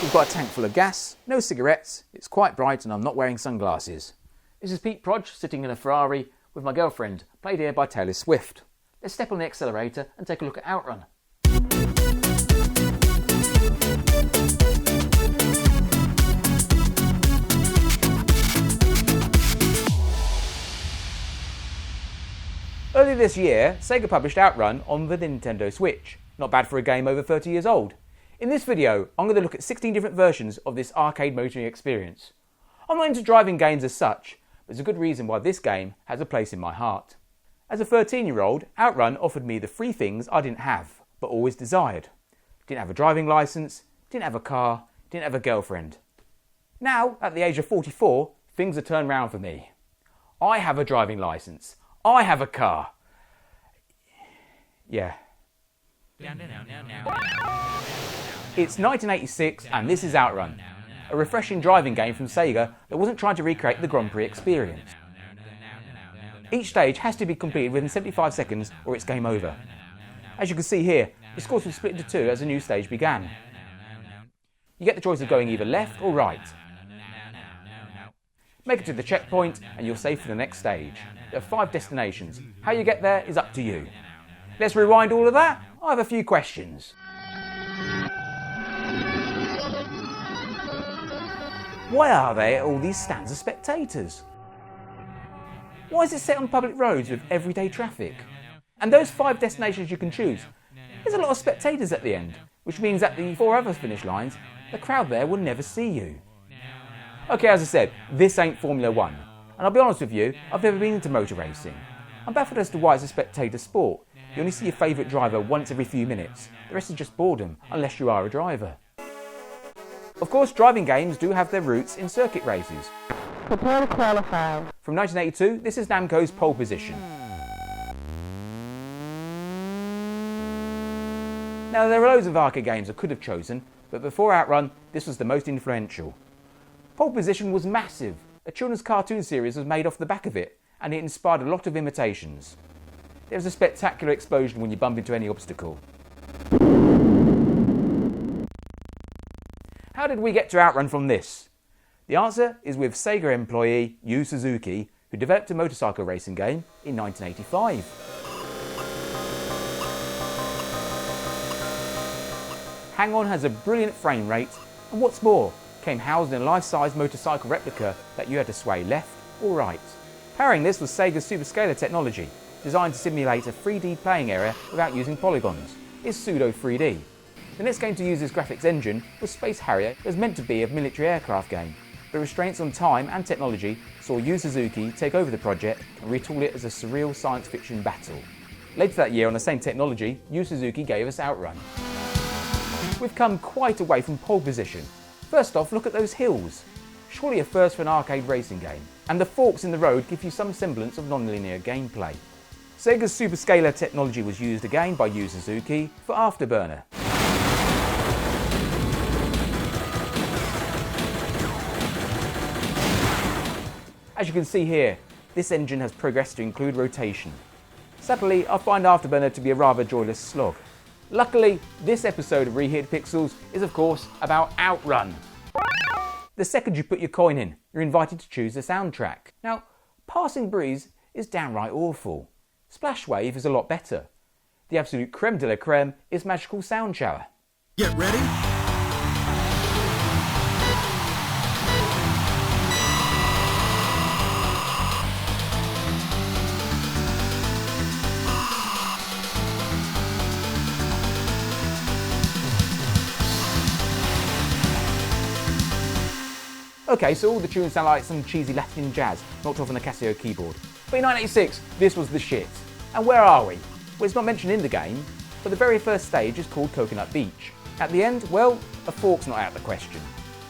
We've got a tank full of gas, no cigarettes, it's quite bright and I'm not wearing sunglasses. This is Pete Prodge sitting in a Ferrari with my girlfriend, played here by Taylor Swift. Let's step on the accelerator and take a look at Outrun. Earlier this year, Sega published Outrun on the Nintendo Switch. Not bad for a game over 30 years old. In this video, I'm going to look at 16 different versions of this arcade motoring experience. I'm not into driving games as such, but there's a good reason why this game has a place in my heart. As a 13-year-old, Outrun offered me the three things I didn't have, but always desired. Didn't have a driving licence, didn't have a car, didn't have a girlfriend. Now, at the age of 44, things have turned round for me. I have a driving licence. I have a car. Yeah. It's 1986 and this is Outrun, a refreshing driving game from Sega that wasn't trying to recreate the Grand Prix experience. Each stage has to be completed within 75 seconds or it's game over. As you can see here, the scores were split into two as a new stage began. You get the choice of going either left or right. Make it to the checkpoint and you're safe for the next stage. There are 5 destinations. How you get there is up to you. Let's rewind all of that. I have a few questions. Why are there all these stands of spectators? Why is it set on public roads with everyday traffic? And those 5 destinations you can choose, there's a lot of spectators at the end, which means at the 4 other finish lines, the crowd there will never see you. Okay, as I said, this ain't Formula 1. And I'll be honest with you, I've never been into motor racing. I'm baffled as to why it's a spectator sport. You only see your favourite driver once every few minutes. The rest is just boredom, unless you are a driver. Of course, driving games do have their roots in circuit races. Prepare to qualify. From 1982, this is Namco's Pole Position. Now, there are loads of arcade games I could have chosen, but before Outrun, this was the most influential. Pole Position was massive. A children's cartoon series was made off the back of it, and it inspired a lot of imitations. There's a spectacular explosion when you bump into any obstacle. How did we get to Outrun from this? The answer is with Sega employee Yu Suzuki, who developed a motorcycle racing game in 1985. Hang-On has a brilliant frame rate, and what's more, came housed in a life-size motorcycle replica that you had to sway left or right. Powering this was Sega's Superscaler technology, designed to simulate a 3D playing area without using polygons. It's pseudo 3D. The next game to use this graphics engine was Space Harrier. It was meant to be a military aircraft game, but restraints on time and technology saw Yu Suzuki take over the project and retool it as a surreal science fiction battle. Later that year, on the same technology, Yu Suzuki gave us Outrun. We've come quite away from Pole Position. First off, look at those hills. Surely a first for an arcade racing game. And the forks in the road give you some semblance of non-linear gameplay. Sega's Superscaler technology was used again by Yu Suzuki for Afterburner. As you can see here, this engine has progressed to include rotation. Sadly, I find Afterburner to be a rather joyless slog. Luckily, this episode of Reheated Pixels is of course about Outrun. The second you put your coin in, you're invited to choose a soundtrack. Now, Passing Breeze is downright awful. Splash Wave is a lot better. The absolute creme de la creme is Magical Sound Shower. Get ready. Okay, so all the tunes sound like some cheesy Latin jazz knocked off on a Casio keyboard. But in 1986, this was the shit. And where are we? Well, it's not mentioned in the game, but the very first stage is called Coconut Beach. At the end, well, a fork's not out of the question.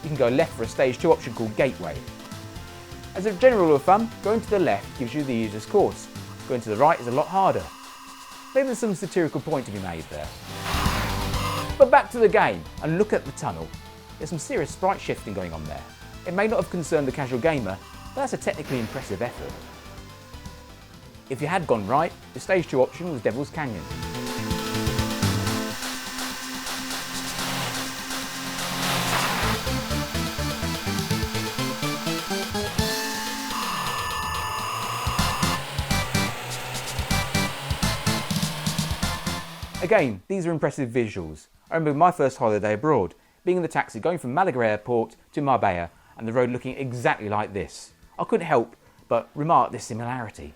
You can go left for a stage 2 option called Gateway. As a general rule of thumb, going to the left gives you the easiest course. Going to the right is a lot harder. Maybe there's some satirical point to be made there. But back to the game, and look at the tunnel. There's some serious sprite shifting going on there. It may not have concerned the casual gamer, but that's a technically impressive effort. If you had gone right, the stage 2 option was Devil's Canyon. Again, these are impressive visuals. I remember my first holiday abroad, being in the taxi going from Malaga Airport to Marbella, and the road looking exactly like this. I couldn't help but remark this similarity.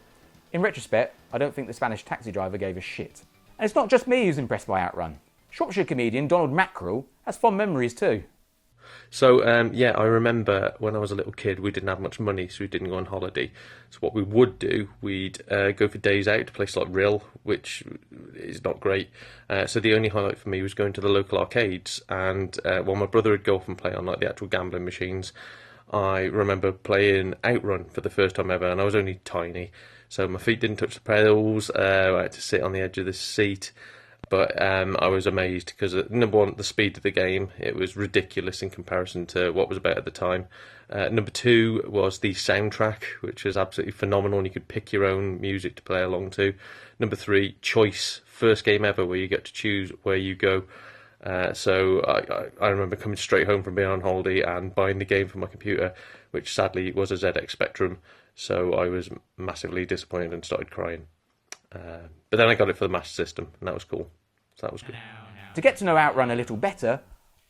In retrospect, I don't think the Spanish taxi driver gave a shit. And it's not just me who's impressed by Outrun. Shropshire comedian Donald Mackerel has fond memories too. So, I remember when I was a little kid, we didn't have much money, so we didn't go on holiday. So what we would do, we'd go for days out to places like Rill, which is not great. So the only highlight for me was going to the local arcades, and while my brother would go off and play on like the actual gambling machines, I remember playing Outrun for the first time ever, and I was only tiny, so my feet didn't touch the pedals. I had to sit on the edge of the seat. But I was amazed because, number one, the speed of the game, it was ridiculous in comparison to what was about at the time. Number two was the soundtrack, which was absolutely phenomenal, and you could pick your own music to play along to. Number three, choice, first game ever where you get to choose where you go. So I remember coming straight home from being on holiday and buying the game for my computer, which sadly was a ZX Spectrum, so I was massively disappointed and started crying. But then I got it for the Master System, and that was cool. So that was good. To get to know Outrun a little better,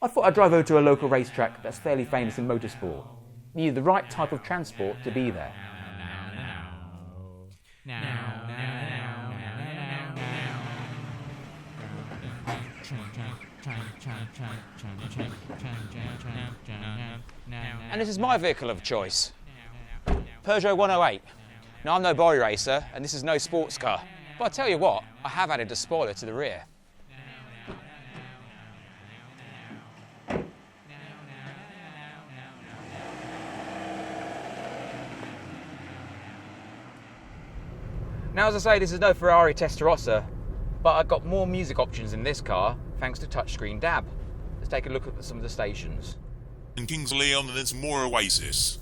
I thought I'd drive over to a local racetrack that's fairly famous in motorsport. You need the right type of transport to be there. And this is my vehicle of choice. Peugeot 108. Now, I'm no boy racer, and this is no sports car. But I tell you what, I have added a spoiler to the rear. Now, as I say, this is no Ferrari Testarossa, but I've got more music options in this car thanks to touchscreen DAB. Let's take a look at some of the stations. In Kings of Leon, and there's more Oasis.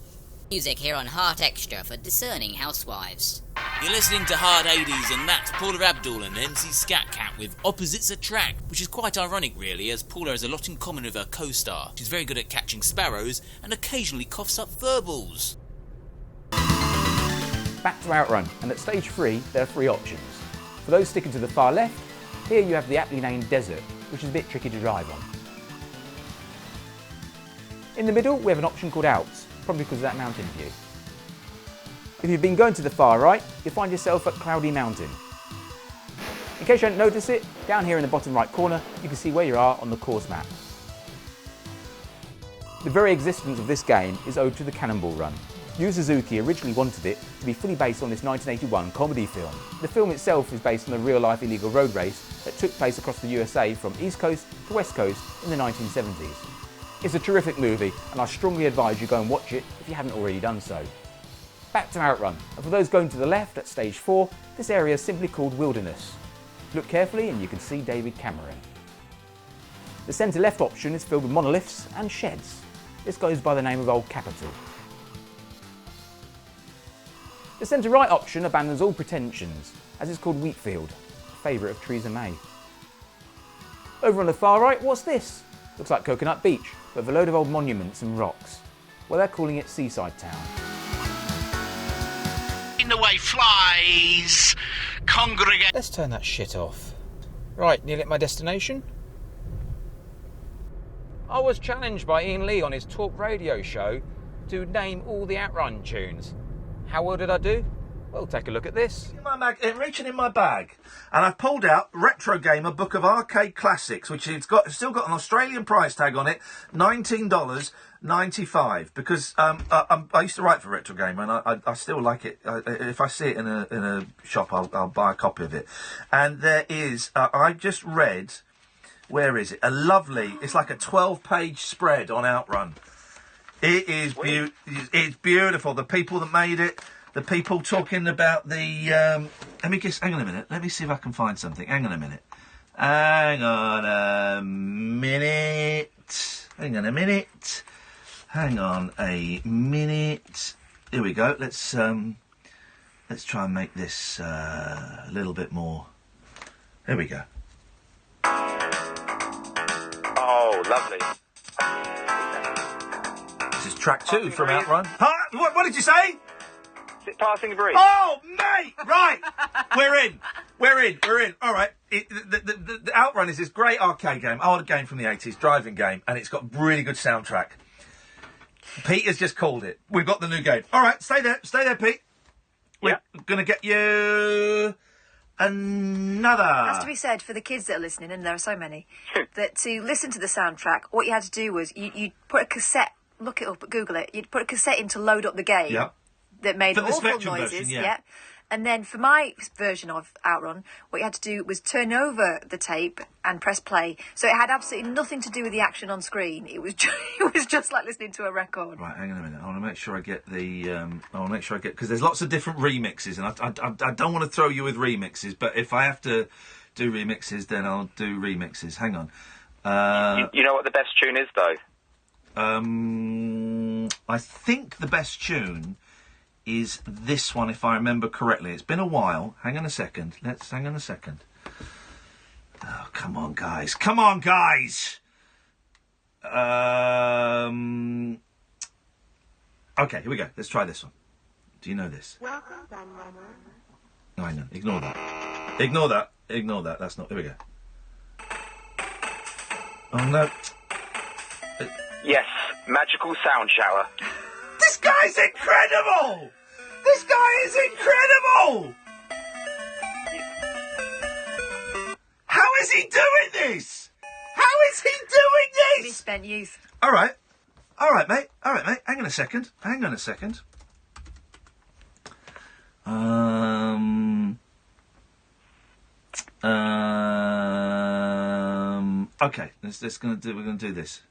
Music here on Heart Extra for discerning housewives. You're listening to Hard 80s, and that's Paula Abdul and MC Scatcat with Opposites Attract, which is quite ironic really, as Paula has a lot in common with her co-star. She's very good at catching sparrows and occasionally coughs up verbals. Back to Outrun, and at stage 3 there are 3 options. For those sticking to the far left, here you have the aptly named Desert, which is a bit tricky to drive on. In the middle we have an option called Alps, probably because of that mountain view. If you've been going to the far right, you'll find yourself at Cloudy Mountain. In case you hadn't noticed it, down here in the bottom right corner you can see where you are on the course map. The very existence of this game is owed to the Cannonball Run. Yu Suzuki originally wanted it to be fully based on this 1981 comedy film. The film itself is based on a real-life illegal road race that took place across the USA from East Coast to West Coast in the 1970s. It's a terrific movie, and I strongly advise you go and watch it if you haven't already done so. Back to Outrun, and for those going to the left at stage 4, this area is simply called Wilderness. Look carefully and you can see David Cameron. The centre left option is filled with monoliths and sheds. This goes by the name of Old Capitol. The centre right option abandons all pretensions, as it's called Wheatfield, a favourite of Theresa May. Over on the far right, what's this? Looks like Coconut Beach, but with a load of old monuments and rocks. Well, they're calling it Seaside Town. In the way flies, congregate. Let's turn that shit off. Right, nearly at my destination. I was challenged by Iain Lee on his talk radio show to name all the Outrun tunes. How well did I do? Well, take a look at this. Reaching in my bag, and I've pulled out Retro Gamer Book of Arcade Classics, which it's still got an Australian price tag on it, $19.95. Because I used to write for Retro Gamer, and I still like it. If I see it in a shop, I'll buy a copy of it. And there is, I just read, where is it? It's like a 12-page spread on Outrun. It is it's beautiful. The people that made it, the people talking about the... let me guess, hang on a minute. Let me see if I can find something. Hang on a minute. Hang on a minute. Here we go. Let's try and make this a little bit more... Here we go. Oh, lovely. This is track 2 from Outrun. Huh? What did you say? Is it Passing Breeze? Oh, mate! Right! We're in. All right. The Outrun is this great arcade game, old game from the 80s, driving game, and it's got really good soundtrack. Pete has just called it. We've got the new game. All right, stay there, Pete. We're going to get you another. Has to be said for the kids that are listening, and there are so many, that to listen to the soundtrack, what you had to do was you put a cassette, look it up, Google it, you'd put a cassette in to load up the game. Yeah. That made For the awful Spectrum noises. version, yeah. And then for my version of Outrun, what you had to do was turn over the tape and press play. So it had absolutely nothing to do with the action on screen. It was just like listening to a record. Right, hang on a minute. I want to make sure I get because there's lots of different remixes, and I don't want to throw you with remixes, but if I have to do remixes, then I'll do remixes. Hang on. You know what the best tune is, though? I think the best tune is this one, if I remember correctly. It's been a while. Hang on a second. Oh, come on, guys. Okay, here we go. Let's try this one. Do you know this? No, I know. Ignore that. That's not... Here we go. Oh, no. Yes, Magical Sound Shower. This guy's incredible! How is he doing this? Misspent youth. All right, mate. Hang on a second. Okay, we're gonna do this.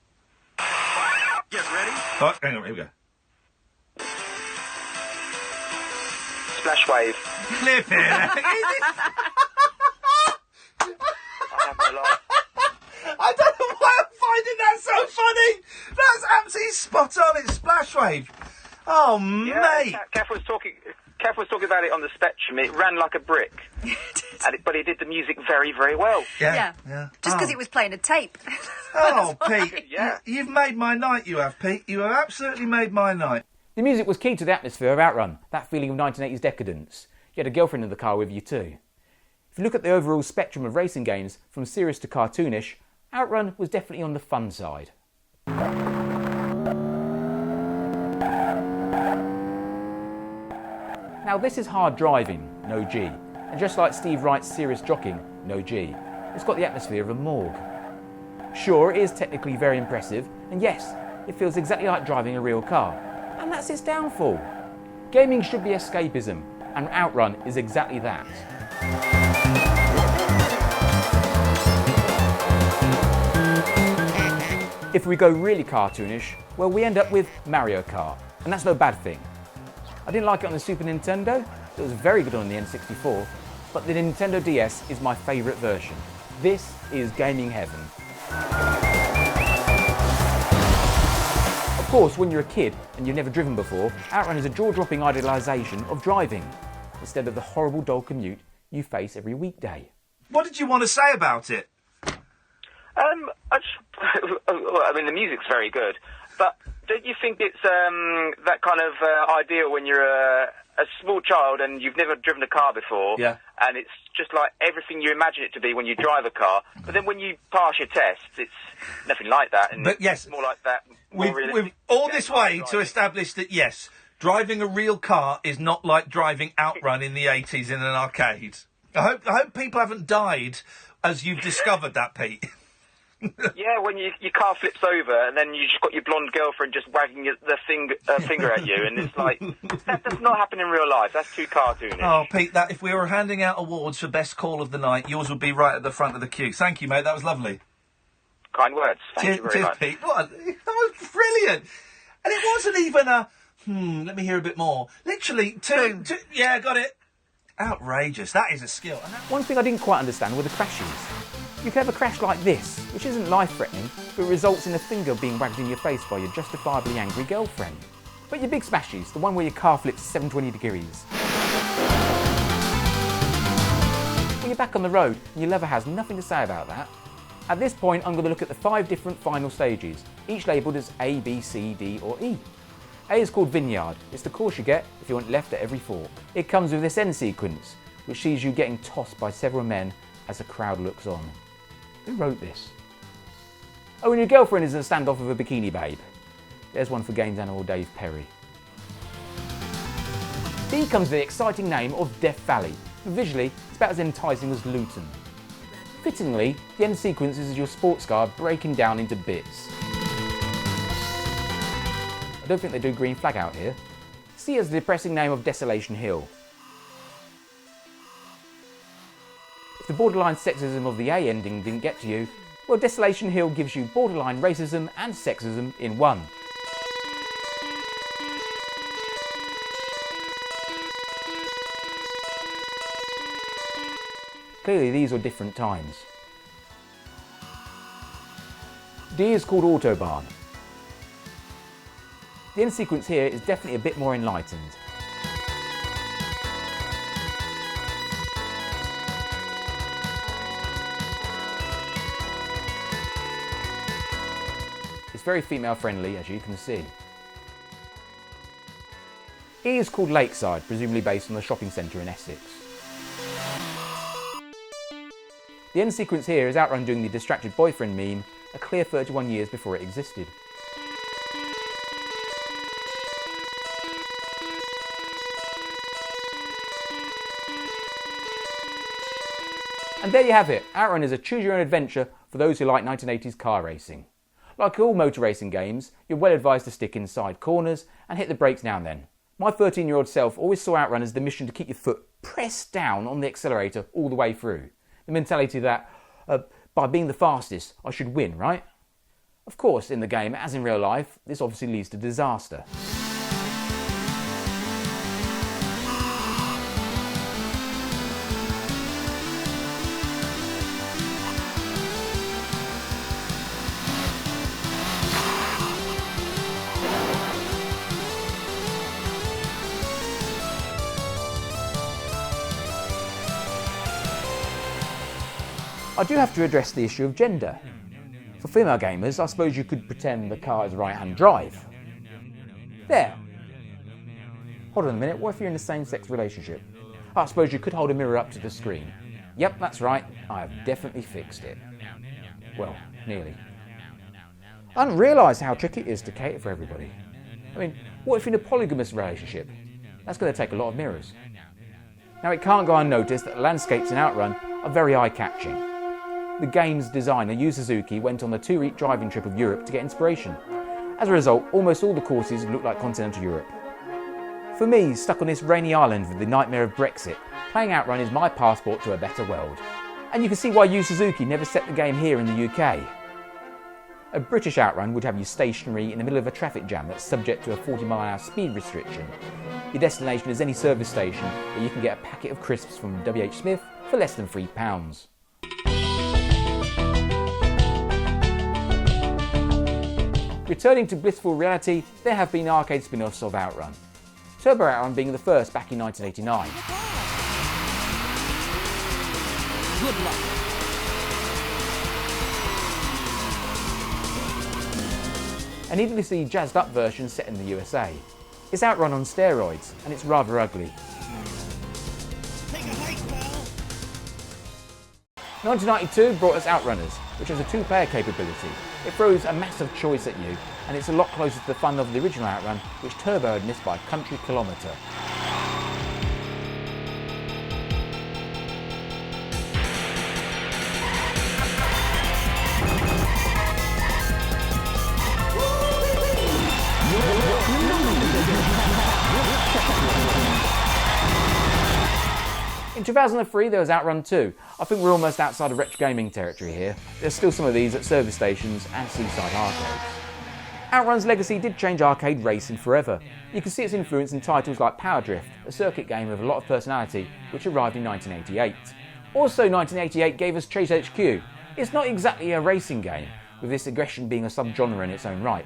Yes, ready? Oh, hang on, here we go. Splash Wave. Flip it. I don't know why I'm finding that so funny. That's absolutely spot on. It's Splash Wave. Oh, mate. Kath was talking about it on the Spectrum. It ran like a brick. But he did the music very, very well. Yeah. Just because it was playing a tape. Oh, Pete. You've made my night, you have, Pete. You have absolutely made my night. The music was key to the atmosphere of Outrun, that feeling of 1980s decadence. You had a girlfriend in the car with you too. If you look at the overall spectrum of racing games, from serious to cartoonish, Outrun was definitely on the fun side. Now this is hard driving, no G. And just like Steve Wright's serious jockeying, no G. It's got the atmosphere of a morgue. Sure, it is technically very impressive, and yes, it feels exactly like driving a real car. And that's its downfall. Gaming should be escapism, and Outrun is exactly that. If we go really cartoonish, well, we end up with Mario Kart, and that's no bad thing. I didn't like it on the Super Nintendo, it was very good on the N64, but the Nintendo DS is my favourite version. This is gaming heaven. Of course, when you're a kid and you've never driven before, Outrun is a jaw-dropping idealisation of driving, instead of the horrible dull commute you face every weekday. What did you want to say about it? I mean, the music's very good, but don't you think it's that kind of ideal when you're a small child and you've never driven a car before, and it's just like everything you imagine it to be when you drive a car, but then when you pass your tests, it's nothing like that, and yes, it's more like that. We've all this way to establish that, yes, driving a real car is not like driving Outrun in the 80s in an arcade. I hope people haven't died as you've discovered that, Pete. Yeah, when your car flips over and then you just got your blonde girlfriend just wagging the finger at you, and it's like, that does not happen in real life. That's too cartoonish. Oh, Pete, that if we were handing out awards for best call of the night, yours would be right at the front of the queue. Thank you, mate. That was lovely. Kind words. Thank you very much. Pete. What? That was brilliant. And it wasn't even a, let me hear a bit more. Literally, two, yeah, got it. Outrageous. That is a skill. One thing I didn't quite understand were the crashes. You could have a crash like this, which isn't life-threatening, but results in a finger being wagged in your face by your justifiably angry girlfriend. But your big smashes, the one where your car flips 720 degrees. When you're back on the road and your lover has nothing to say about that. At this point, I'm going to look at the 5 different final stages, each labelled as A, B, C, D or E. A is called Vineyard. It's the course you get if you want left at every fork. It comes with this end sequence, which sees you getting tossed by several men as the crowd looks on. Who wrote this? Oh, and your girlfriend is in a standoff with a bikini babe. There's one for games animal Dave Perry. D comes with the exciting name of Death Valley. Visually, it's about as enticing as Luton. Fittingly, the end sequence is your sports car breaking down into bits. I don't think they do green flag out here. C has the depressing name of Desolation Hill. If the borderline sexism of the A ending didn't get to you, well, Desolation Hill gives you borderline racism and sexism in one. Clearly these were different times. D is called Autobahn. The end sequence here is definitely a bit more enlightened. It's very female friendly, as you can see. E is called Lakeside, presumably based on the shopping centre in Essex. The end sequence here is Outrun doing the distracted boyfriend meme, a clear 31 years before it existed. And there you have it. Outrun is a choose-your-own-adventure for those who like 1980s car racing. Like all motor racing games, you're well advised to stick inside corners and hit the brakes now and then. My 13-year-old self always saw Outrun as the mission to keep your foot pressed down on the accelerator all the way through. The mentality that, by being the fastest, I should win, right? Of course, in the game, as in real life, this obviously leads to disaster. I do have to address the issue of gender. For female gamers, I suppose you could pretend the car is right-hand drive. There. Hold on a minute, what if you're in a same-sex relationship? I suppose you could hold a mirror up to the screen. Yep, that's right, I have definitely fixed it. Well, nearly. I didn't realise how tricky it is to cater for everybody. I mean, what if you're in a polygamous relationship? That's going to take a lot of mirrors. Now, it can't go unnoticed that the landscapes in Outrun are very eye-catching. The game's designer, Yu Suzuki, went on a 2-week driving trip of Europe to get inspiration. As a result, almost all the courses look like continental Europe. For me, stuck on this rainy island with the nightmare of Brexit, playing Outrun is my passport to a better world. And you can see why Yu Suzuki never set the game here in the UK. A British Outrun would have you stationary in the middle of a traffic jam that's subject to a 40-mile-an-hour speed restriction. Your destination is any service station where you can get a packet of crisps from WH Smith for less than £3. Returning to blissful reality, there have been arcade spin-offs of Outrun. Turbo Outrun being the first back in 1989. Good luck. An needlessly jazzed up version set in the USA. It's Outrun on steroids, and it's rather ugly. 1992 brought us Outrunners, which has a 2-player capability. It throws a massive choice at you, and it's a lot closer to the fun of the original Outrun, which Turbo had missed by a country kilometre. In 2003 there was Outrun 2. I think we're almost outside of retro gaming territory here. There's still some of these at service stations and seaside arcades. Outrun's legacy did change arcade racing forever. You can see its influence in titles like Power Drift, a circuit game with a lot of personality, which arrived in 1988. Also 1988 gave us Chase HQ. It's not exactly a racing game, with this aggression being a subgenre in its own right.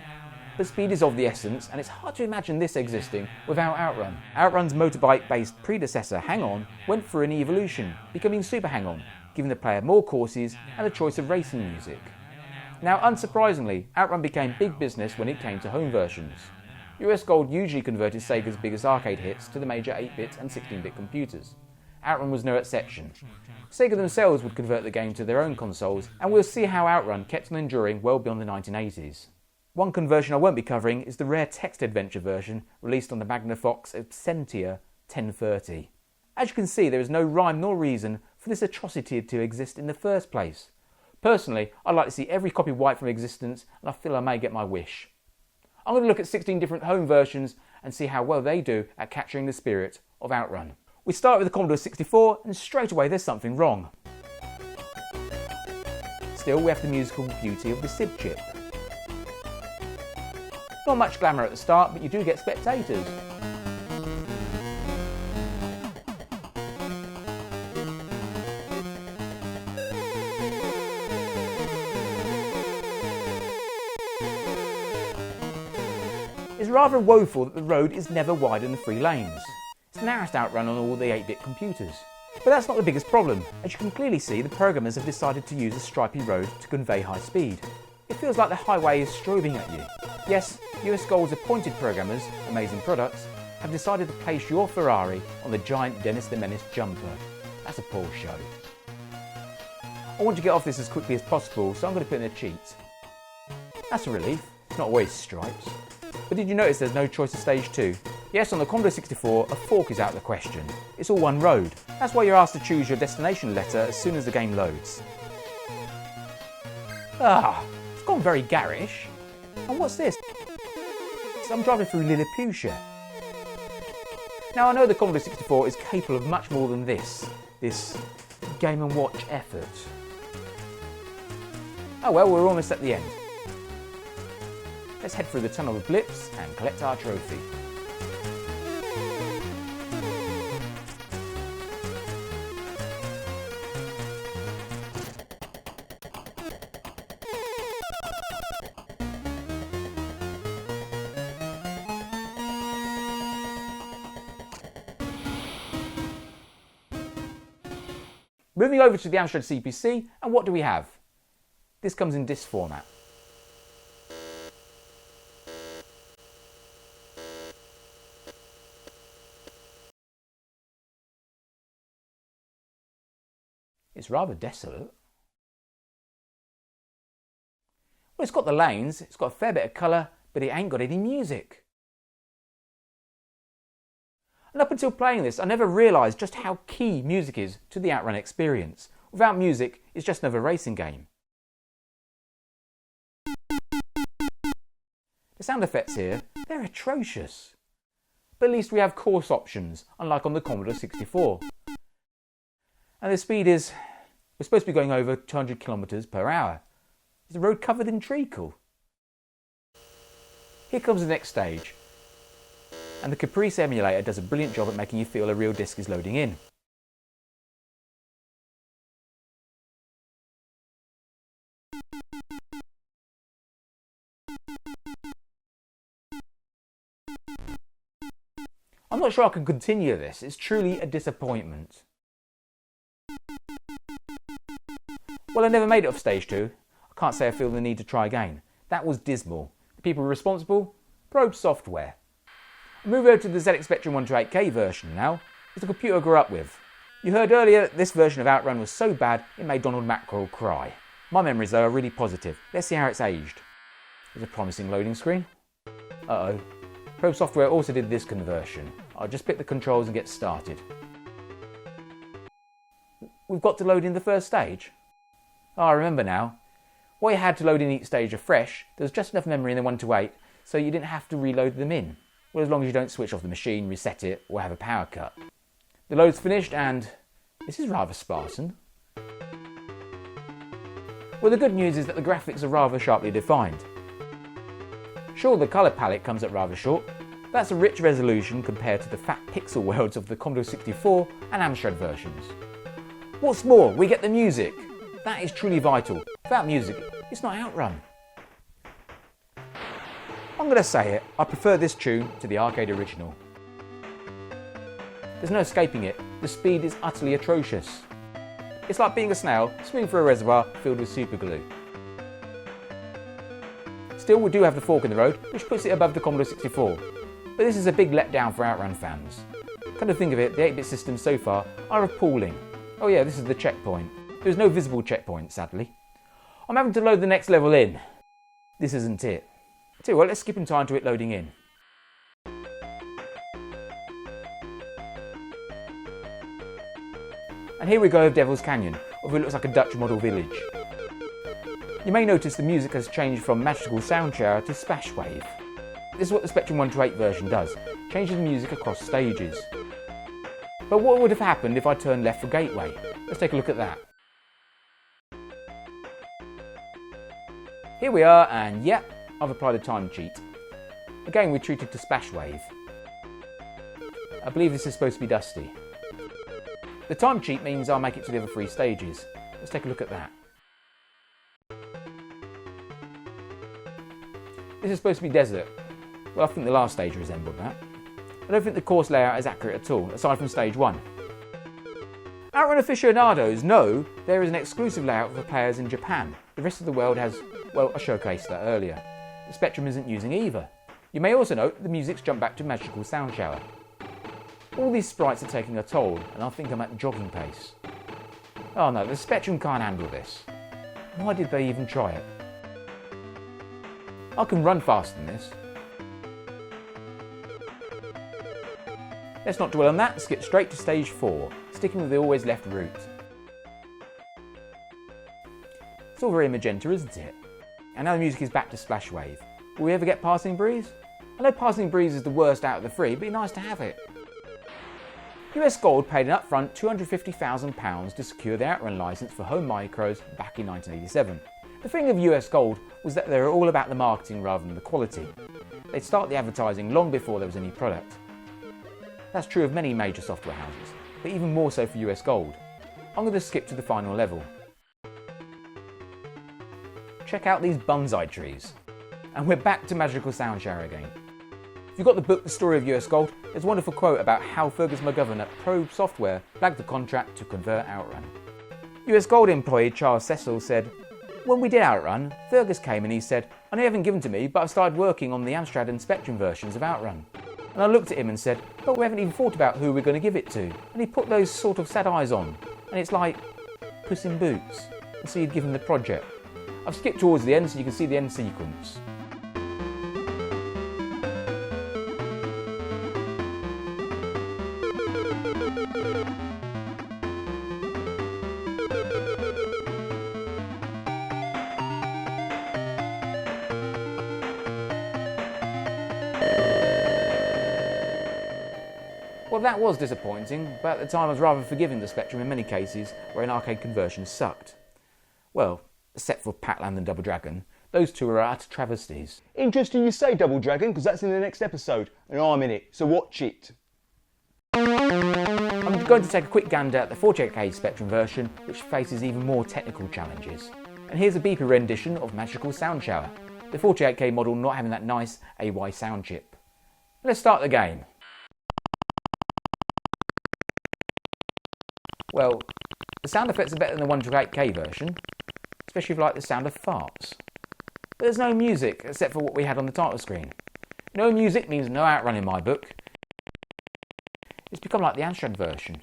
But speed is of the essence, and it's hard to imagine this existing without Outrun. Outrun's motorbike-based predecessor, Hang On, went through an evolution, becoming Super Hang On, giving the player more courses and a choice of racing music. Now, unsurprisingly, Outrun became big business when it came to home versions. US Gold usually converted Sega's biggest arcade hits to the major 8-bit and 16-bit computers. Outrun was no exception. Sega themselves would convert the game to their own consoles, and we'll see how Outrun kept on enduring well beyond the 1980s. One conversion I won't be covering is the rare text adventure version released on the Magnavox Absentia 1030. As you can see, there is no rhyme nor reason for this atrocity to exist in the first place. Personally, I'd like to see every copy wiped from existence, and I feel I may get my wish. I'm going to look at 16 different home versions and see how well they do at capturing the spirit of Outrun. We start with the Commodore 64, and straight away there's something wrong. Still, we have the musical beauty of the SID chip. Not much glamour at the start, but you do get spectators. It's rather woeful that the road is never wider than 3 lanes. It's the narrowest Outrun on all the 8-bit computers. But that's not the biggest problem. As you can clearly see, the programmers have decided to use a stripy road to convey high speed. It feels like the highway is strobing at you. Yes, US Gold's appointed programmers, Amazing Products, have decided to place your Ferrari on the giant Dennis the Menace jumper. That's a poor show. I want to get off this as quickly as possible, so I'm going to put in a cheat. That's a relief. It's not always stripes. But did you notice there's no choice of stage 2? Yes, on the Commodore 64, a fork is out of the question. It's all one road. That's why you're asked to choose your destination letter as soon as the game loads. It's gone very garish. And what's this? I'm driving through Lilliputian. Now I know the Commodore 64 is capable of much more than this Game & Watch effort. Oh well, we're almost at the end. Let's head through the tunnel of blips and collect our trophy. Moving over to the Amstrad CPC, and what do we have? This comes in disc format. It's rather desolate. Well, it's got the lanes, it's got a fair bit of colour, but it ain't got any music. And up until playing this, I never realised just how key music is to the Outrun experience. Without music, it's just another racing game. The sound effects here, they're atrocious. But at least we have course options, unlike on the Commodore 64. And the speed is, we're supposed to be going over 200 kilometres per hour. Is the road covered in treacle? Here comes the next stage. And the Caprice emulator does a brilliant job at making you feel a real disc is loading in. I'm not sure I can continue this, it's truly a disappointment. Well, I never made it off stage 2. I can't say I feel the need to try again. That was dismal. The people responsible? Probe Software. Move over to the ZX Spectrum 128K version now. It's the computer I grew up with. You heard earlier that this version of Outrun was so bad it made Donald Mackerel cry. My memories though are really positive. Let's see how it's aged. There's a promising loading screen. Uh-oh. Probe Software also did this conversion. I'll just pick the controls and get started. We've got to load in the first stage. Oh, I remember now. What you had to load in each stage afresh, there was just enough memory in the 128 so you didn't have to reload them in. Well, as long as you don't switch off the machine, reset it, or have a power cut. The load's finished and this is rather Spartan. Well, the good news is that the graphics are rather sharply defined. Sure, the colour palette comes up rather short, but that's a rich resolution compared to the fat pixel worlds of the Commodore 64 and Amstrad versions. What's more, we get the music. That is truly vital. Without music, it's not Outrun. I'm going to say it, I prefer this tune to the arcade original. There's no escaping it, the speed is utterly atrocious. It's like being a snail swimming through a reservoir filled with super glue. Still, we do have the fork in the road, which puts it above the Commodore 64. But this is a big letdown for Outrun fans. Come to think of it, the 8-bit systems so far are appalling. Oh yeah, this is the checkpoint. There's no visible checkpoint, sadly. I'm having to load the next level in. This isn't it. Tell you what, let's skip in time to it loading in. And here we go of Devil's Canyon, although it looks like a Dutch model village. You may notice the music has changed from Magical Sound Shower to Splash Wave. This is what the Spectrum 128 version does, changes the music across stages. But what would have happened if I turned left for Gateway? Let's take a look at that. Here we are, and yep, I've applied a time cheat. Again, we treated to Splash Wave. I believe this is supposed to be Dusty. The time cheat means I'll make it to the other 3 stages. Let's take a look at that. This is supposed to be Desert. Well, I think the last stage resembled that. I don't think the course layout is accurate at all, aside from stage 1. Outrun aficionados know there is an exclusive layout for players in Japan. The rest of the world has, well, I showcased that earlier. The Spectrum isn't using either. You may also note the music's jumped back to Magical Sound Shower. All these sprites are taking a toll, and I think I'm at jogging pace. Oh no, the Spectrum can't handle this. Why did they even try it? I can run faster than this. Let's not dwell on that, skip straight to stage 4, sticking with the always left route. It's all very magenta, isn't it? And now the music is back to Splash Wave. Will we ever get Passing Breeze? I know Passing Breeze is the worst out of the 3, but it'd be nice to have it. US Gold paid an upfront £250,000 to secure the Outrun licence for home micros back in 1987. The thing of US Gold was that they were all about the marketing rather than the quality. They'd start the advertising long before there was any product. That's true of many major software houses, but even more so for US Gold. I'm going to skip to the final level. Check out these bonsai trees. And we're back to Magical Sound Shower again. If you've got the book The Story of US Gold, there's a wonderful quote about how Fergus McGovern at Prodge Software flagged the contract to convert Outrun. US Gold employee Charles Cecil said, "When we did Outrun, Fergus came and he said, I know you haven't given to me, but I've started working on the Amstrad and Spectrum versions of Outrun. And I looked at him and said, but we haven't even thought about who we're going to give it to. And he put those sort of sad eyes on. And it's like Puss in Boots. And so you'd give him the project. I've skipped towards the end so you can see the end sequence. Well, that was disappointing, but at the time I was rather forgiving the Spectrum in many cases where an arcade conversion sucked. Well, except for Patland and Double Dragon, those two are utter travesties. Interesting you say Double Dragon, because that's in the next episode, and I'm in it, so watch it. I'm going to take a quick gander at the 48K Spectrum version, which faces even more technical challenges. And here's a beeper rendition of Magical Sound Shower, the 48K model not having that nice AY sound chip. Let's start the game. Well, the sound effects are better than the 128K version, especially if you like the sound of farts. But there's no music except for what we had on the title screen. No music means no Outrun in my book. It's become like the Amstrad version.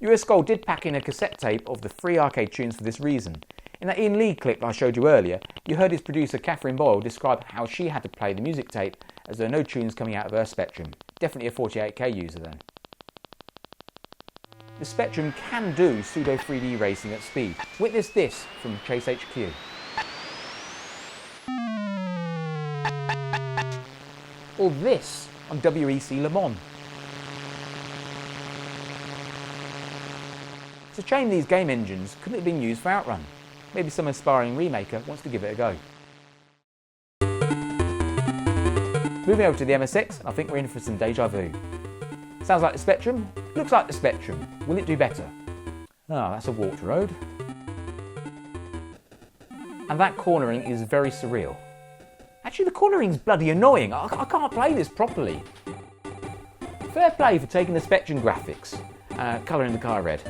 US Gold did pack in a cassette tape of the 3 arcade tunes for this reason. In that Iain Lee clip I showed you earlier, you heard his producer Katherine Boyle describe how she had to play the music tape as there are no tunes coming out of her Spectrum. Definitely a 48K user then. The Spectrum can do pseudo 3D racing at speed. Witness this from Chase HQ. Or this on WEC Le Mans. It's a shame these game engines couldn't have been used for Outrun. Maybe some aspiring remaker wants to give it a go. Moving over to the MSX, I think we're in for some deja vu. Sounds like the Spectrum, looks like the Spectrum. Will it do better? Ah, that's a walked road. And that cornering is very surreal. Actually, the cornering's bloody annoying. I can't play this properly. Fair play for taking the Spectrum graphics, colouring the car red.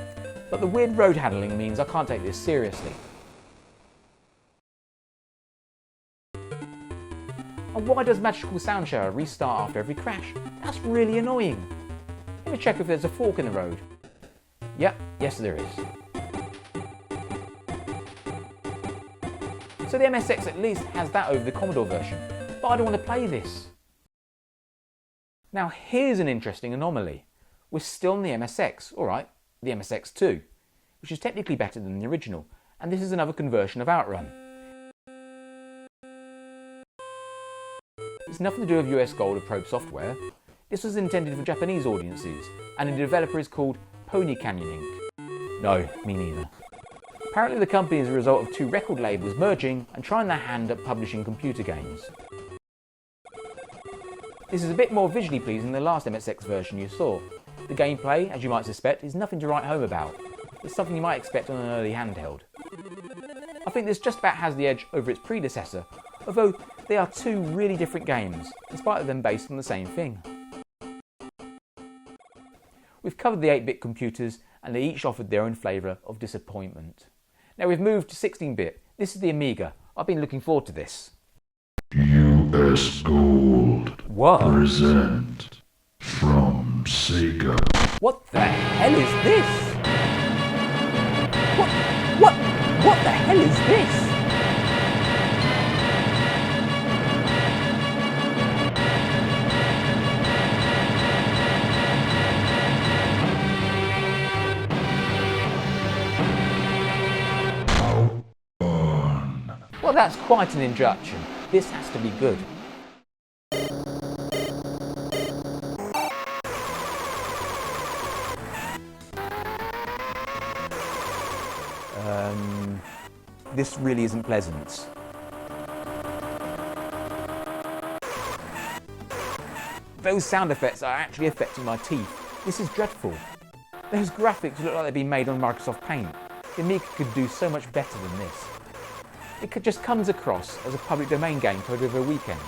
But the weird road handling means I can't take this seriously. And why does Magical Sound Shower restart after every crash? That's really annoying. Let me check if there's a fork in the road. Yep, yes there is. So the MSX at least has that over the Commodore version, but I don't want to play this. Now here's an interesting anomaly. We're still on the MSX, alright, the MSX2, which is technically better than the original, and this is another conversion of Outrun. It's nothing to do with US Gold or Probe Software. This was intended for Japanese audiences, and the developer is called Pony Canyon Inc. No, me neither. Apparently the company is a result of two record labels merging and trying their hand at publishing computer games. This is a bit more visually pleasing than the last MSX version you saw. The gameplay, as you might suspect, is nothing to write home about. It's something you might expect on an early handheld. I think this just about has the edge over its predecessor, although they are two really different games, in spite of them based on the same thing. We've covered the 8-bit computers, and they each offered their own flavour of disappointment. Now we've moved to 16-bit. This is the Amiga. I've been looking forward to this. US Gold. What? Present from Sega. What the hell is this? What the hell is this? Well, that's quite an introduction. This has to be good. This really isn't pleasant. Those sound effects are actually affecting my teeth. This is dreadful. Those graphics look like they've been made on Microsoft Paint. The Amiga could do so much better than this. It just comes across as a public domain game played over a weekend.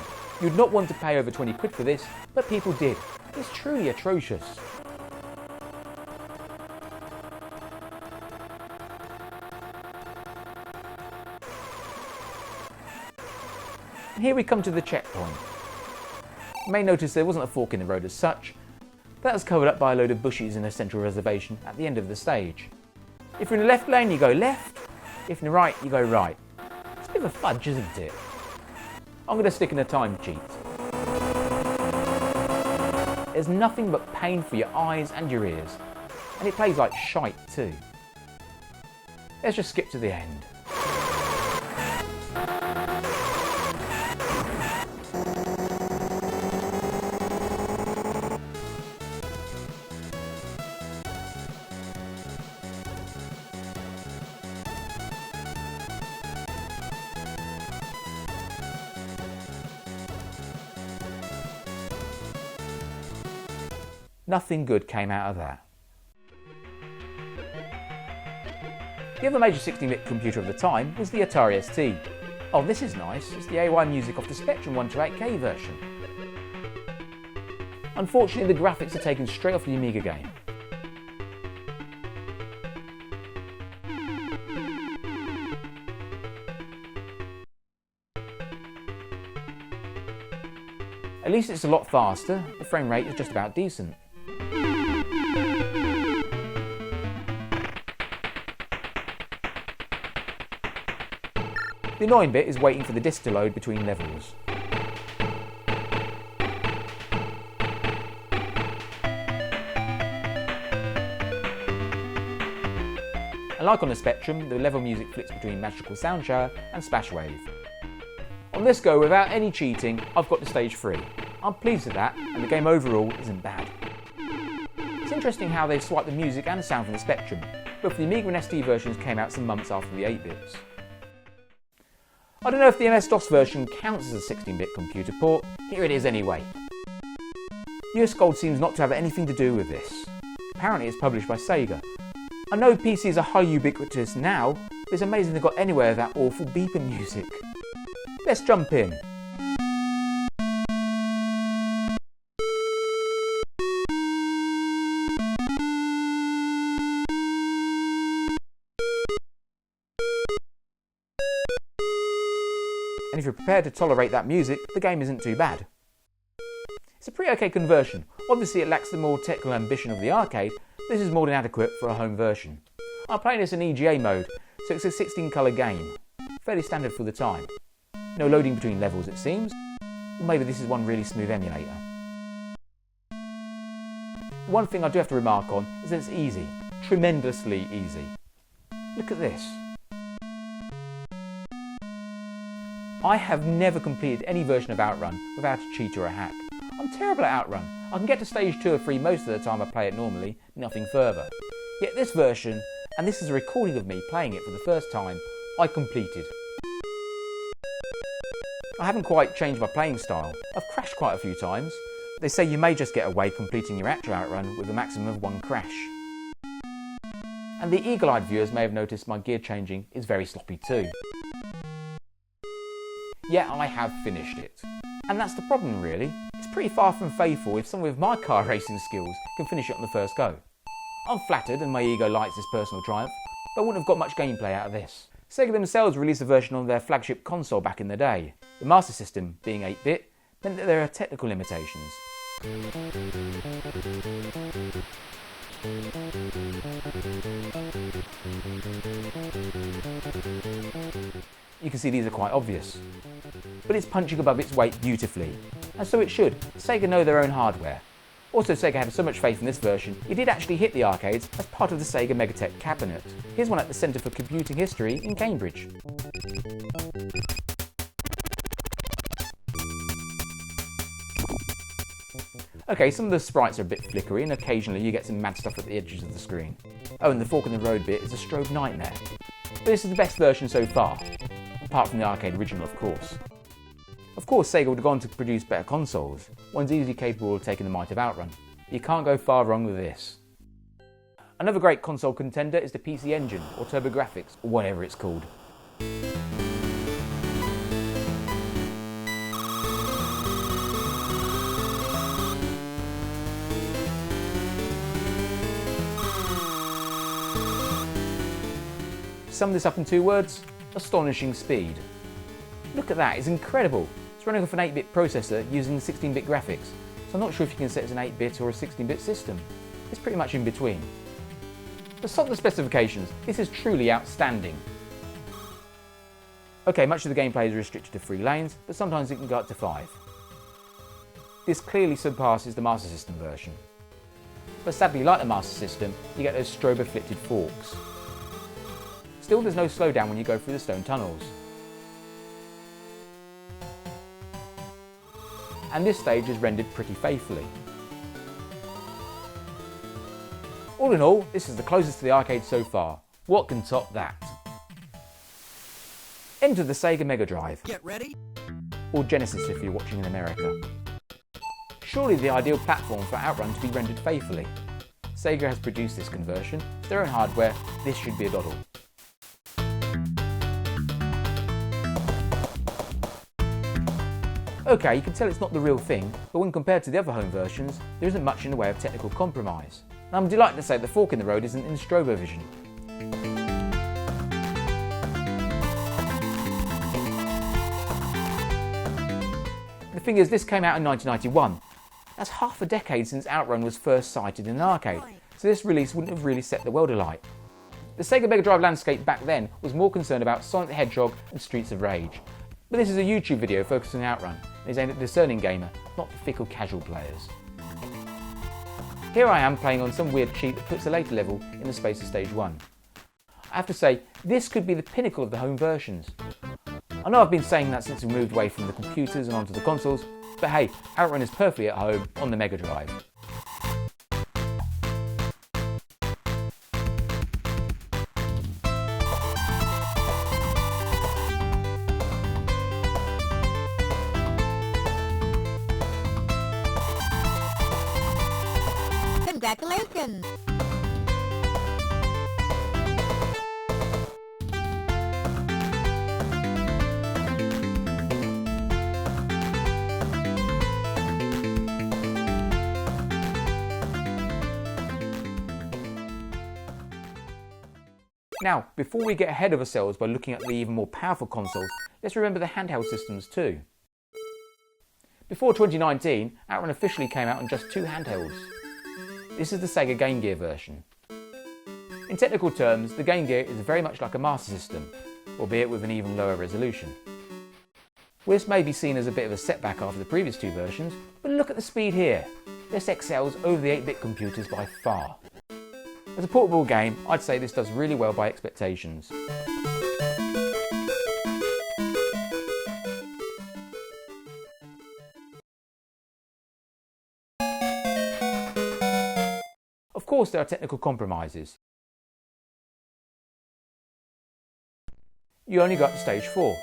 You'd not want to pay over 20 quid for this, but people did. It's truly atrocious. And here we come to the checkpoint. You may notice there wasn't a fork in the road as such. That was covered up by a load of bushes in a central reservation at the end of the stage. If you're in the left lane, you go left. If in the right, you go right. It's a bit of a fudge, isn't it? I'm going to stick in a time cheat. There's nothing but pain for your eyes and your ears. And it plays like shite too. Let's just skip to the end. Nothing good came out of that. The other major 16-bit computer of the time was the Atari ST. Oh, this is nice. It's the AY music off the Spectrum 128K version. Unfortunately, the graphics are taken straight off the Amiga game. At least it's a lot faster. The frame rate is just about decent. The annoying bit is waiting for the disc to load between levels. And like on the Spectrum, the level music flicks between Magical Sound Shower and Splash Wave. On this go, without any cheating, I've got to stage 3. I'm pleased with that, and the game overall isn't bad. It's interesting how they've swiped the music and sound from the Spectrum. Both the Amiga and ST versions came out some months after the 8-bits. I don't know if the MS-DOS version counts as a 16-bit computer port. Here it is anyway. US Gold seems not to have anything to do with this. Apparently it's published by Sega. I know PCs are highly ubiquitous now, but it's amazing they got anywhere with that awful beeper music. Let's jump in. and if you're prepared to tolerate that music, the game isn't too bad. It's a pretty okay conversion. Obviously it lacks the more technical ambition of the arcade, but this is more than adequate for a home version. I'm playing this in EGA mode, so it's a 16 colour game. Fairly standard for the time. No loading between levels it seems, or maybe this is one really smooth emulator. One thing I do have to remark on is that it's easy. Tremendously easy. Look at this. I have never completed any version of Outrun without a cheat or a hack. I'm terrible at Outrun. I can get to stage 2 or 3 most of the time I play it normally, nothing further. Yet this version, and this is a recording of me playing it for the first time, I completed. I haven't quite changed my playing style. I've crashed quite a few times. They say you may just get away completing your actual Outrun with a maximum of 1 crash. And the eagle-eyed viewers may have noticed my gear changing is very sloppy too. Yet I have finished it. And that's the problem really. It's pretty far from faithful if someone with my car racing skills can finish it on the first go. I'm flattered and my ego likes this personal triumph, but I wouldn't have got much gameplay out of this. Sega themselves released a version on their flagship console back in the day. The Master System, being 8-bit, meant that there are technical limitations. You can see these are quite obvious. But it's punching above its weight beautifully. And so it should. Sega know their own hardware. Also, Sega had so much faith in this version, it did actually hit the arcades as part of the Sega Megatech cabinet. Here's one at the Centre for Computing History in Cambridge. Okay, some of the sprites are a bit flickery and occasionally you get some mad stuff at the edges of the screen. Oh, and the fork in the road bit is a strobe nightmare. But this is the best version so far, apart from the arcade original of course. Of course Sega would have gone to produce better consoles, ones easily capable of taking the might of Outrun. You can't go far wrong with this. Another great console contender is the PC Engine, or TurboGrafx, or whatever it's called. Sum this up in 2 words, astonishing speed. Look at that, it's incredible. It's running off an 8-bit processor using 16-bit graphics, so I'm not sure if you can set it as an 8-bit or a 16-bit system. It's pretty much in between. But stop the specifications, this is truly outstanding. Okay, much of the gameplay is restricted to 3 lanes, but sometimes it can go up to 5. This clearly surpasses the Master System version. But sadly, like the Master System, you get those strobe-afflicted forks. Still, there's no slowdown when you go through the stone tunnels. And this stage is rendered pretty faithfully. All in all, this is the closest to the arcade so far. What can top that? Enter the Sega Mega Drive. Get ready. Or Genesis if you're watching in America. Surely the ideal platform for Outrun to be rendered faithfully. Sega has produced this conversion. It's their own hardware, this should be a doddle. Okay, you can tell it's not the real thing, but when compared to the other home versions, there isn't much in the way of technical compromise. And I'm delighted to say the fork in the road isn't in Strobovision. The thing is, this came out in 1991. That's half a decade since Outrun was first sighted in an arcade, so this release wouldn't have really set the world alight. The Sega Mega Drive landscape back then was more concerned about Sonic the Hedgehog and Streets of Rage. But this is a YouTube video focusing on Outrun, and is aimed at the discerning gamer, not the fickle casual players. Here I am playing on some weird cheat that puts a later level in the space of stage 1. I have to say, this could be the pinnacle of the home versions. I know I've been saying that since we moved away from the computers and onto the consoles, but hey, Outrun is perfectly at home on the Mega Drive. Congratulations! Now, before we get ahead of ourselves by looking at the even more powerful consoles, let's remember the handheld systems too. Before 2019, Outrun officially came out on just 2 handhelds. This is the Sega Game Gear version. In technical terms, the Game Gear is very much like a Master System, albeit with an even lower resolution. This may be seen as a bit of a setback after the previous 2 versions, but look at the speed here. This excels over the 8-bit computers by far. As a portable game, I'd say this does really well by expectations. Of course, there are technical compromises. You only go up to stage 4.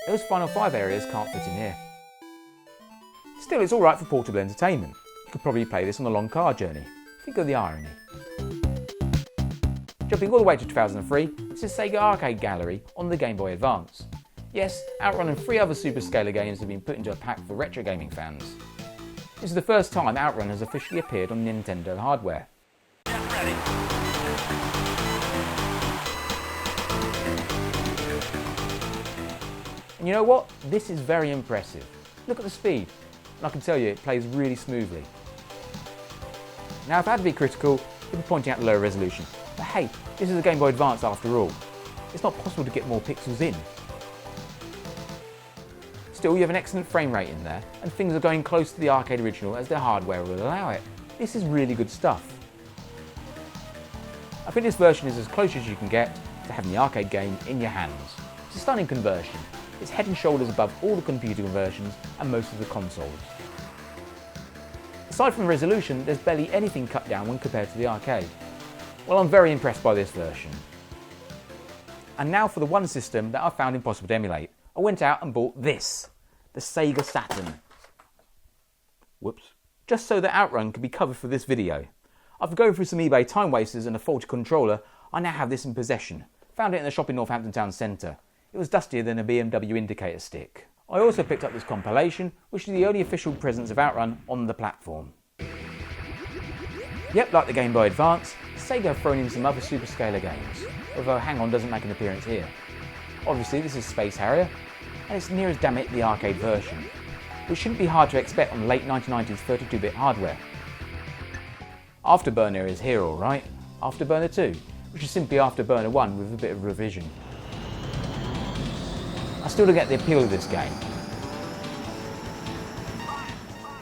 Those final 5 areas can't fit in here. Still, it's alright for portable entertainment. You could probably play this on a long car journey. Think of the irony. Jumping all the way to 2003, this is Sega Arcade Gallery on the Game Boy Advance. Yes, Outrun and 3 other superscalar games have been put into a pack for retro gaming fans. This is the first time Outrun has officially appeared on Nintendo hardware. And you know what? This is very impressive. Look at the speed, and I can tell you it plays really smoothly. Now if I had to be critical, I'd be pointing out the lower resolution. But hey, this is a Game Boy Advance after all. It's not possible to get more pixels in. Still, you have an excellent frame rate in there, and things are going close to the arcade original as the hardware will allow it. This is really good stuff. I think this version is as close as you can get to having the arcade game in your hands. It's a stunning conversion. It's head and shoulders above all the computer versions and most of the consoles. Aside from the resolution, there's barely anything cut down when compared to the arcade. Well, I'm very impressed by this version. And now for the one system that I found impossible to emulate. I went out and bought this, the Sega Saturn. Whoops. Just so that Outrun could be covered for this video. After going through some eBay time wasters and a faulty controller, I now have this in possession. Found it in a shop in Northampton Town Centre. It was dustier than a BMW indicator stick. I also picked up this compilation, which is the only official presence of Outrun on the platform. Yep, like the Game Boy Advance, Sega have thrown in some other superscalar games, although Hang On doesn't make an appearance here. Obviously this is Space Harrier, and it's near as damn it the arcade version, which shouldn't be hard to expect on late 1990s 32-bit hardware. Afterburner is here alright, Afterburner 2, which is simply Afterburner 1 with a bit of revision. I still don't get the appeal of this game.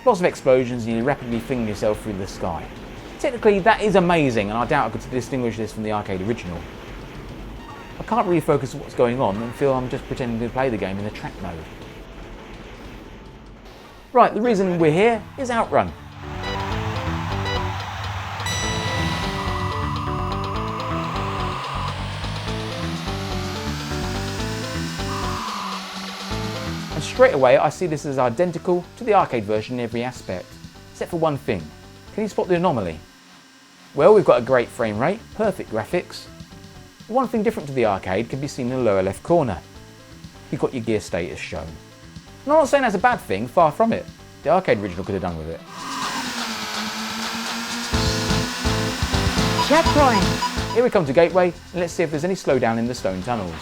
Lots of explosions and you rapidly fling yourself through the sky. Technically that is amazing, and I doubt I could distinguish this from the arcade original. I can't really focus on what's going on and feel I'm just pretending to play the game in the track mode. Right, the reason we're here is Outrun. And straight away I see this as identical to the arcade version in every aspect, except for one thing. Can you spot the anomaly? Well, we've got a great frame rate, perfect graphics. One thing different to the arcade can be seen in the lower left corner. You've got your gear status shown. And I'm not saying that's a bad thing, far from it. The arcade original could have done with it. Checkpoint! Here we come to Gateway, and let's see if there's any slowdown in the stone tunnels.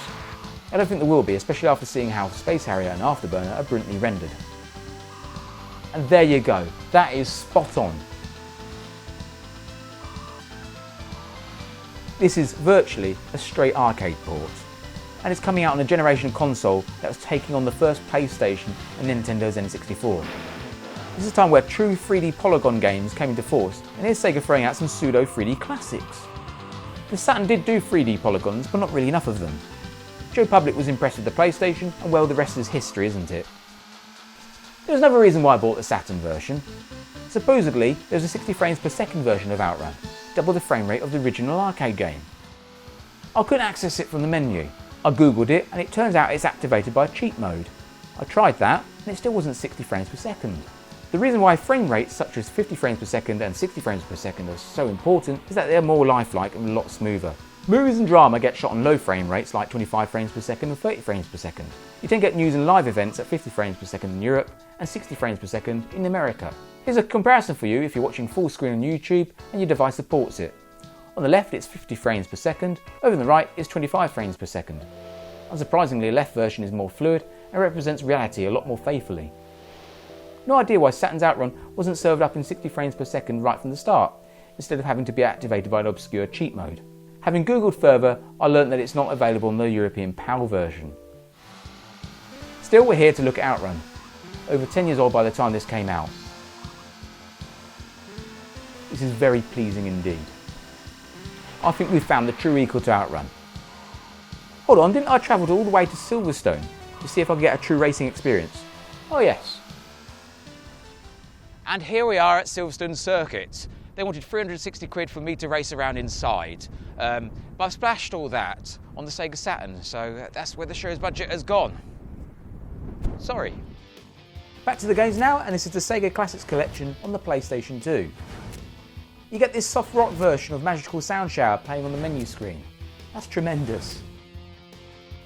I don't think there will be, especially after seeing how Space Harrier and Afterburner are brilliantly rendered. And there you go, that is spot on. This is virtually a straight arcade port, and it's coming out on a generation console that was taking on the first PlayStation and Nintendo's N64. This is a time where true 3D polygon games came into force, and here's Sega throwing out some pseudo 3D classics. The Saturn did do 3D polygons, but not really enough of them. Joe Public was impressed with the PlayStation, and well, the rest is history, isn't it? There was another reason why I bought the Saturn version. Supposedly, there's a 60 frames per second version of Outrun, double the frame rate of the original arcade game. I couldn't access it from the menu. I googled it and it turns out it's activated by cheat mode. I tried that and it still wasn't 60 frames per second. The reason why frame rates such as 50 frames per second and 60 frames per second are so important is that they're more lifelike and a lot smoother. Movies and drama get shot on low frame rates like 25 frames per second and 30 frames per second. You tend to get news and live events at 50 frames per second in Europe and 60 frames per second in America. Here's a comparison for you if you're watching full screen on YouTube and your device supports it. On the left it's 50 frames per second, over on the right it's 25 frames per second. Unsurprisingly, the left version is more fluid and represents reality a lot more faithfully. No idea why Saturn's Outrun wasn't served up in 60 frames per second right from the start, instead of having to be activated by an obscure cheat mode. Having googled further, I learnt that it's not available in the European PAL version. Still, we're here to look at Outrun, over 10 years old by the time this came out. This is very pleasing indeed. I think we've found the true equal to Outrun. Hold on, didn't I travel all the way to Silverstone to see if I could get a true racing experience? Oh yes. And here we are at Silverstone Circuit. They wanted 360 quid for me to race around inside. But I've splashed all that on the Sega Saturn, so that's where the show's budget has gone. Sorry. Back to the games now, and this is the Sega Classics collection on the PlayStation 2. You get this soft rock version of Magical Sound Shower playing on the menu screen. That's tremendous.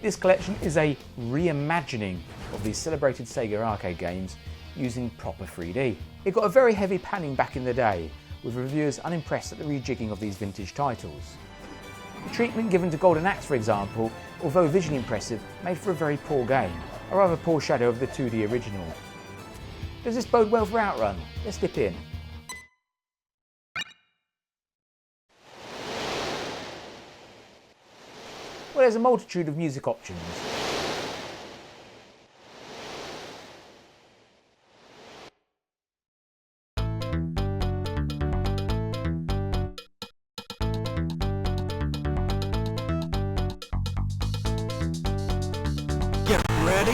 This collection is a reimagining of these celebrated Sega arcade games using proper 3D. It got a very heavy panning back in the day, with reviewers unimpressed at the rejigging of these vintage titles. The treatment given to Golden Axe, for example, although visually impressive, made for a very poor game, a rather poor shadow of the 2D original. Does this bode well for Outrun? Let's dip in. Well, there's a multitude of music options. Get ready.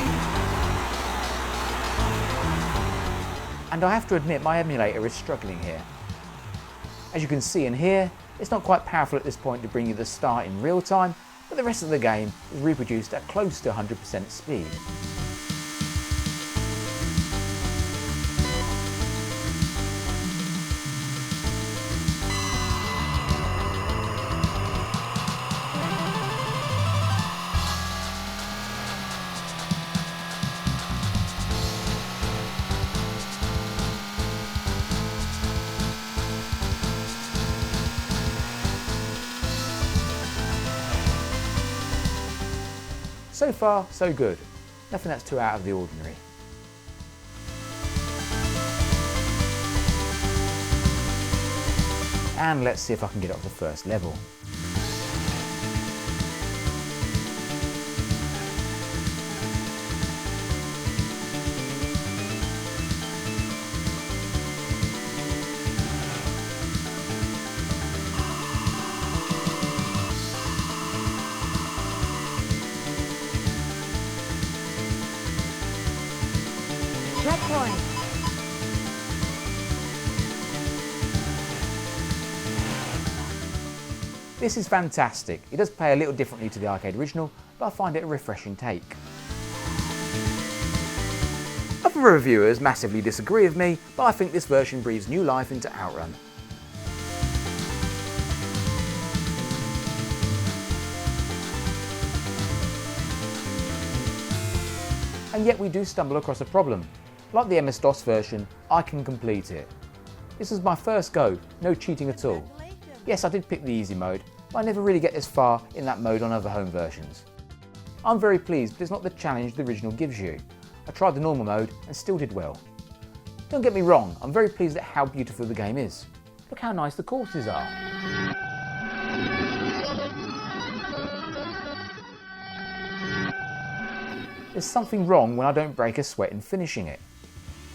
And I have to admit my emulator is struggling here. As you can see and hear, it's not quite powerful at this point to bring you the start in real time, but the rest of the game is reproduced at close to 100% speed. So far, so good. Nothing that's too out of the ordinary. And let's see if I can get up to the first level. Checkpoint. This is fantastic. It does play a little differently to the arcade original, but I find it a refreshing take. Other reviewers massively disagree with me, but I think this version breathes new life into Outrun. And yet we do stumble across a problem. Like the MS-DOS version, I can complete it. This was my first go, no cheating at all. Yes, I did pick the easy mode, but I never really get this far in that mode on other home versions. I'm very pleased, but it's not the challenge the original gives you. I tried the normal mode and still did well. Don't get me wrong, I'm very pleased at how beautiful the game is. Look how nice the courses are. There's something wrong when I don't break a sweat in finishing it.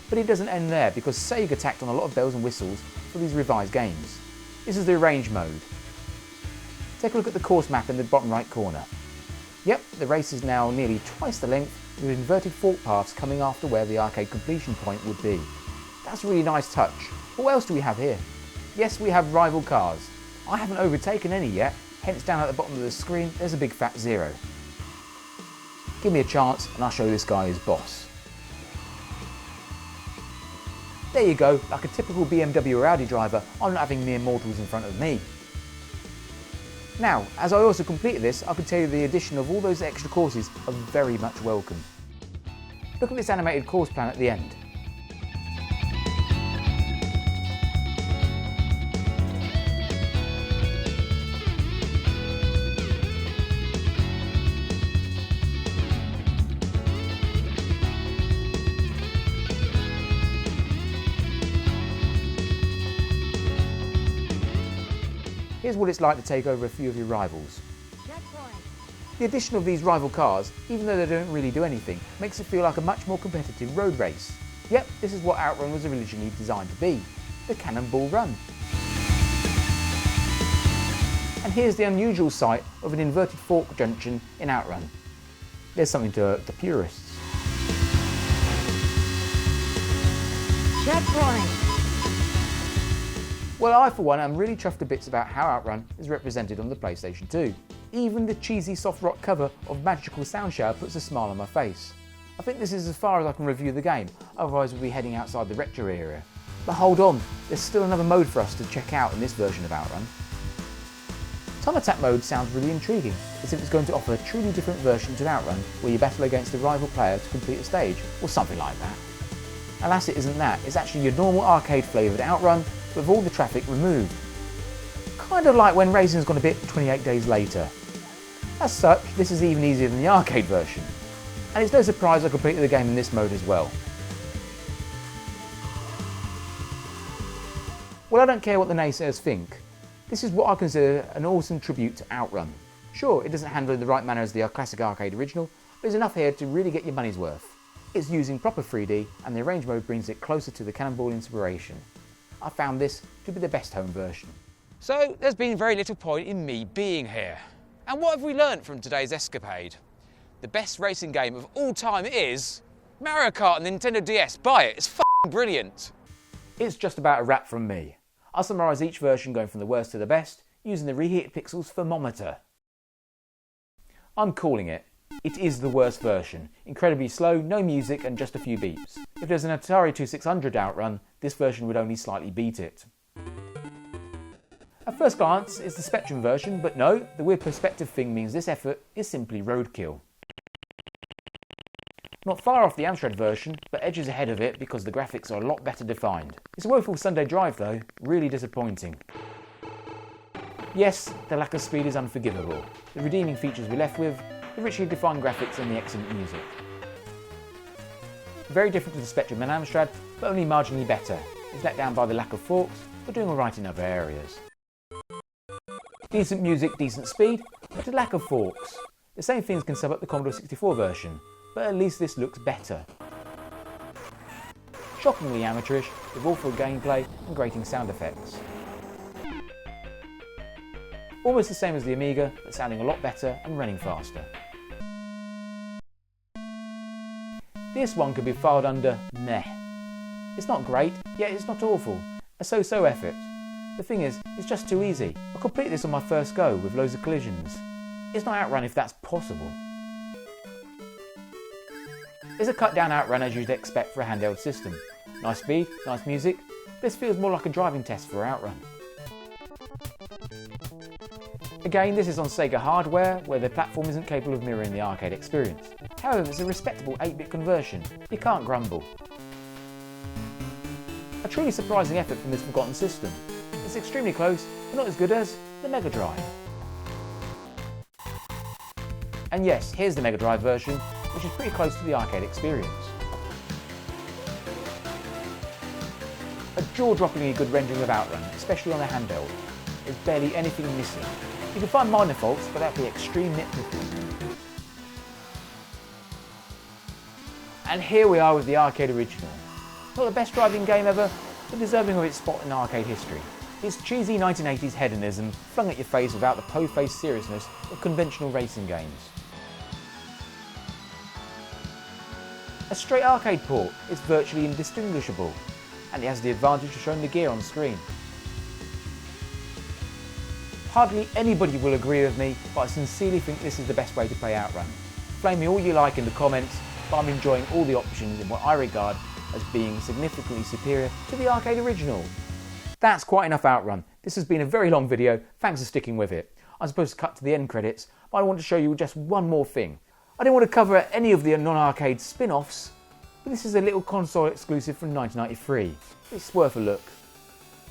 But it doesn't end there, because Sega tacked on a lot of bells and whistles for these revised games. This is the arrange mode. Take a look at the course map in the bottom right corner. Yep, the race is now nearly twice the length, with inverted fork paths coming after where the arcade completion point would be. That's a really nice touch. But what else do we have here? Yes, we have rival cars. I haven't overtaken any yet, hence down at the bottom of the screen there's a big fat 0. Give me a chance and I'll show this guy his boss. There you go, like a typical BMW or Audi driver, I'm not having mere mortals in front of me. Now, as I also completed this, I can tell you the addition of all those extra courses are very much welcome. Look at this animated course plan at the end. here's what it's like to take over a few of your rivals. The addition of these rival cars, even though they don't really do anything, makes it feel like a much more competitive road race. Yep, this is what Outrun was originally designed to be, the Cannonball Run. And here's the unusual sight of an inverted fork junction in Outrun. There's something to the purists. Checkpoint! Well, I for one am really chuffed to bits about how Outrun is represented on the PlayStation 2. Even the cheesy soft rock cover of Magical Sound Shower puts a smile on my face. I think this is as far as I can review the game, otherwise we'll be heading outside the retro area. But hold on, there's still another mode for us to check out in this version of Outrun. Time Attack mode sounds really intriguing, as if it's going to offer a truly different version to Outrun, where you battle against a rival player to complete a stage, or something like that. Alas, it isn't that, it's actually your normal arcade flavoured Outrun, with all the traffic removed. Kind of like when racing's gone a bit 28 days later. As such, this is even easier than the arcade version. And it's no surprise I completed the game in this mode as well. Well, I don't care what the naysayers think. This is what I consider an awesome tribute to Outrun. Sure, it doesn't handle in the right manner as the classic arcade original, but there's enough here to really get your money's worth. It's using proper 3D, and the arrange mode brings it closer to the Cannonball inspiration. I found this to be the best home version. So, there's been very little point in me being here. And what have we learnt from today's escapade? The best racing game of all time is Mario Kart on Nintendo DS. Buy it, it's f***ing brilliant. It's just about a wrap from me. I'll summarise each version going from the worst to the best, using the reheated pixels thermometer. I'm calling it. It is the worst version. Incredibly slow, no music and just a few beeps. If there's an Atari 2600 Outrun, this version would only slightly beat it. At first glance, it's the Spectrum version, but no, the weird perspective thing means this effort is simply roadkill. Not far off the Amstrad version, but edges ahead of it because the graphics are a lot better defined. It's a woeful Sunday drive though, really disappointing. Yes, the lack of speed is unforgivable. The redeeming features we're left with, the richly defined graphics and the excellent music. Very different to the Spectrum and Amstrad, but only marginally better. It's let down by the lack of forks, but doing alright in other areas. Decent music, decent speed, but a lack of forks. The same things can sum up the Commodore 64 version, but at least this looks better. Shockingly amateurish, with awful gameplay and grating sound effects. Almost the same as the Amiga, but sounding a lot better and running faster. This one could be filed under meh. It's not great, yet it's not awful. A so-so effort. The thing is, it's just too easy. I completed this on my first go with loads of collisions. It's not Outrun if that's possible. It's a cut-down Outrun as you'd expect for a handheld system. Nice speed, nice music, but this feels more like a driving test for Outrun. Again, this is on Sega hardware, where the platform isn't capable of mirroring the arcade experience. However, it's a respectable 8-bit conversion. You can't grumble. A truly surprising effort from this forgotten system. It's extremely close, but not as good as the Mega Drive. And yes, here's the Mega Drive version, which is pretty close to the arcade experience. A jaw-droppingly good rendering of Outrun, especially on a handheld. There's barely anything missing. You can find minor faults, but that'd be extreme nitpicking. And here we are with the arcade original. Not the best driving game ever, but deserving of its spot in arcade history. It's cheesy 1980s hedonism flung at your face without the po-faced seriousness of conventional racing games. A straight arcade port is virtually indistinguishable, and it has the advantage of showing the gear on screen. Hardly anybody will agree with me, but I sincerely think this is the best way to play Outrun. Flame me all you like in the comments, but I'm enjoying all the options in what I regard as being significantly superior to the arcade original. That's quite enough Outrun. This has been a very long video, thanks for sticking with it. I'm supposed to cut to the end credits, but I want to show you just one more thing. I didn't want to cover any of the non-arcade spin-offs, but this is a little console exclusive from 1993. It's worth a look.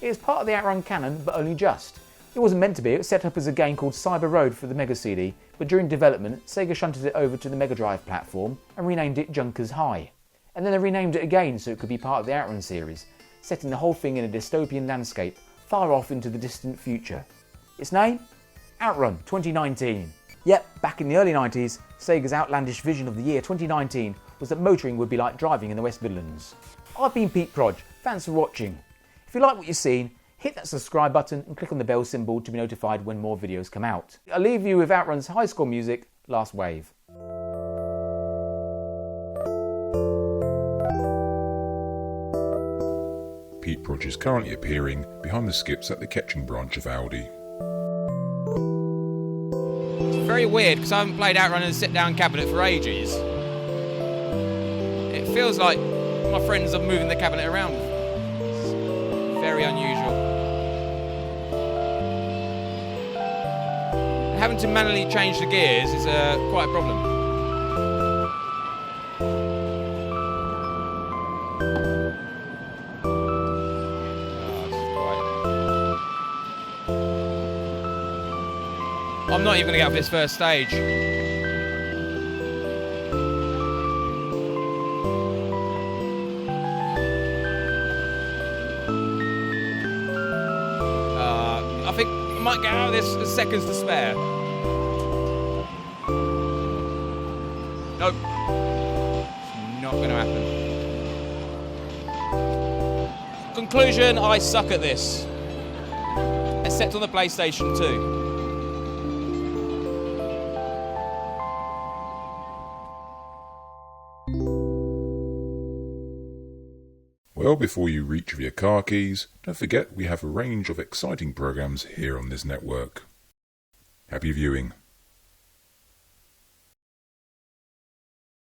It is part of the Outrun canon, but only just. It wasn't meant to be, it was set up as a game called Cyber Road for the Mega CD, but during development, Sega shunted it over to the Mega Drive platform and renamed it Junkers High. And then they renamed it again so it could be part of the Outrun series, setting the whole thing in a dystopian landscape, far off into the distant future. Its name? Outrun 2019. Yep, back in the early 90s, Sega's outlandish vision of the year 2019 was that motoring would be like driving in the West Midlands. I've been Pete Prodge, thanks for watching. If you like what you've seen, hit that subscribe button and click on the bell symbol to be notified when more videos come out. I'll leave you with Outrun's high score music, Last Wave. Pete Prodge is currently appearing behind the skips at the Ketching branch of Audi. It's very weird because I haven't played Outrun in a sit-down cabinet for ages. It feels like my friends are moving the cabinet around. It's very unusual. Having to manually change the gears is quite a problem. I'm not even going to get up this first stage. I think I might get out of this with seconds to spare. Nope. It's not going to happen. Conclusion, I suck at this. Except on the PlayStation 2. Well, before you reach for your car keys, don't forget we have a range of exciting programs here on this network. Happy viewing.